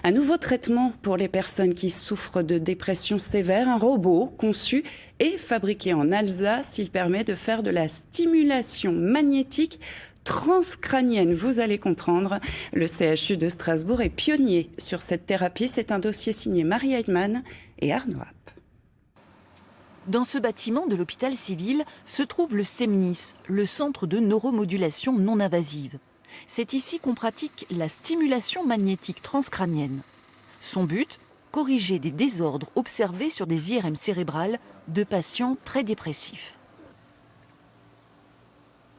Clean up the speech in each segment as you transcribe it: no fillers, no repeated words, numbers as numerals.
Un nouveau traitement pour les personnes qui souffrent de dépression sévère, un robot conçu et fabriqué en Alsace. Il permet de faire de la stimulation magnétique transcrânienne. Vous allez comprendre, le CHU de Strasbourg est pionnier sur cette thérapie. C'est un dossier signé Marie Heidmann et Arnaud App. Dans ce bâtiment de l'hôpital civil se trouve le CEMNIS, le centre de neuromodulation non invasive. C'est ici qu'on pratique la stimulation magnétique transcrânienne. Son but, corriger des désordres observés sur des IRM cérébrales de patients très dépressifs.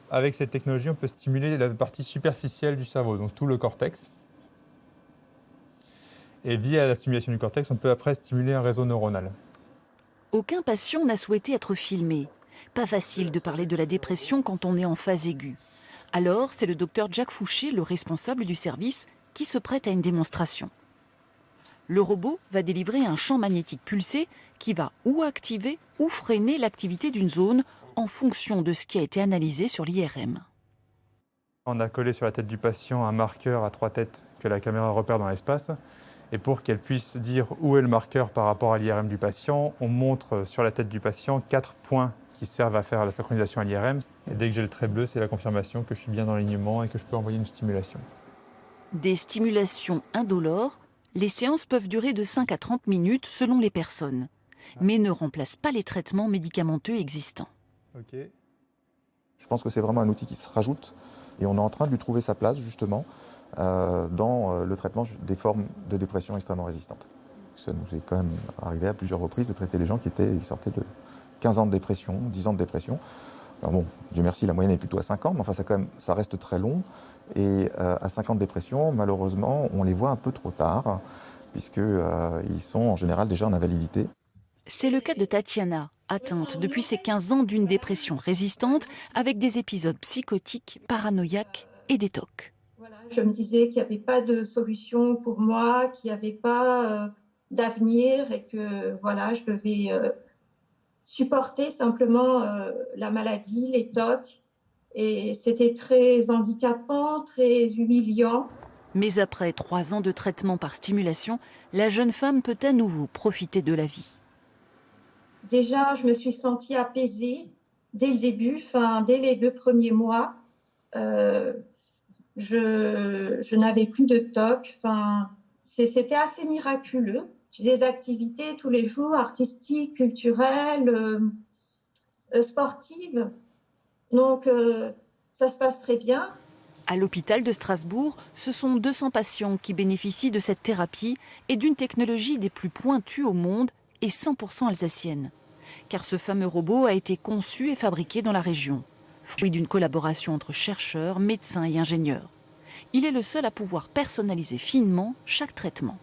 Avec cette technologie, on peut stimuler la partie superficielle du cerveau, donc tout le cortex. Et via la stimulation du cortex, on peut après stimuler un réseau neuronal. Aucun patient n'a souhaité être filmé. Pas facile de parler de la dépression quand on est en phase aiguë. Alors, c'est le docteur Jacques Fouché, le responsable du service, qui se prête à une démonstration. Le robot va délivrer un champ magnétique pulsé qui va ou activer ou freiner l'activité d'une zone en fonction de ce qui a été analysé sur l'IRM. On a collé sur la tête du patient un marqueur à 3 têtes que la caméra repère dans l'espace. Et pour qu'elle puisse dire où est le marqueur par rapport à l'IRM du patient, on montre sur la tête du patient 4 points qui servent à faire la synchronisation à l'IRM. Et dès que j'ai le trait bleu, c'est la confirmation que je suis bien dans l'alignement et que je peux envoyer une stimulation. Des stimulations indolores, les séances peuvent durer de 5 à 30 minutes selon les personnes, mais ne remplacent pas les traitements médicamenteux existants. Okay. Je pense que c'est vraiment un outil qui se rajoute et on est en train de lui trouver sa place justement dans le traitement des formes de dépression extrêmement résistantes. Ça nous est quand même arrivé à plusieurs reprises de traiter les gens qui sortaient de 15 ans de dépression, 10 ans de dépression. Alors bon, Dieu merci, la moyenne est plutôt à 5 ans, mais enfin ça reste très long. Et à 5 ans de dépression, malheureusement, on les voit un peu trop tard, puisqu'ils sont en général déjà en invalidité. C'est le cas de Tatiana, atteinte depuis ses 15 ans d'une dépression résistante, avec des épisodes psychotiques, paranoïaques et des TOC. Voilà, je me disais qu'il n'y avait pas de solution pour moi, qu'il n'y avait pas d'avenir et que voilà, je devais supporter simplement la maladie, les TOC. Et c'était très handicapant, très humiliant. Mais après 3 ans de traitement par stimulation, la jeune femme peut à nouveau profiter de la vie. Déjà, je me suis sentie apaisée dès le début, dès les 2 premiers mois. Je n'avais plus de TOC. C'était assez miraculeux. J'ai des activités tous les jours, artistiques, culturelles, sportives. Donc, ça se passe très bien. À l'hôpital de Strasbourg, ce sont 200 patients qui bénéficient de cette thérapie et d'une technologie des plus pointues au monde et 100% alsacienne. Car ce fameux robot a été conçu et fabriqué dans la région, fruit d'une collaboration entre chercheurs, médecins et ingénieurs. Il est le seul à pouvoir personnaliser finement chaque traitement.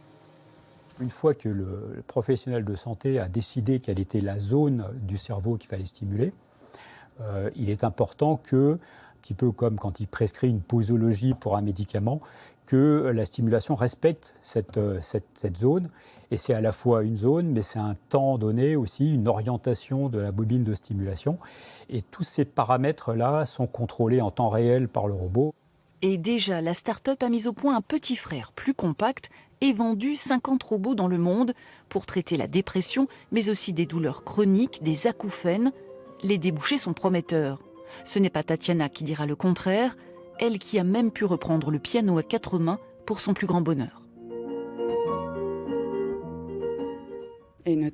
Une fois que le professionnel de santé a décidé quelle était la zone du cerveau qu'il fallait stimuler, il est important que, un petit peu comme quand il prescrit une posologie pour un médicament, que la stimulation respecte cette zone. Et c'est à la fois une zone, mais c'est un temps donné aussi, une orientation de la bobine de stimulation. Et tous ces paramètres-là sont contrôlés en temps réel par le robot. Et déjà, la start-up a mis au point un petit frère plus compact et vendu 50 robots dans le monde pour traiter la dépression, mais aussi des douleurs chroniques, des acouphènes. Les débouchés sont prometteurs. Ce n'est pas Tatiana qui dira le contraire, elle qui a même pu reprendre le piano à 4 mains pour son plus grand bonheur. Et notez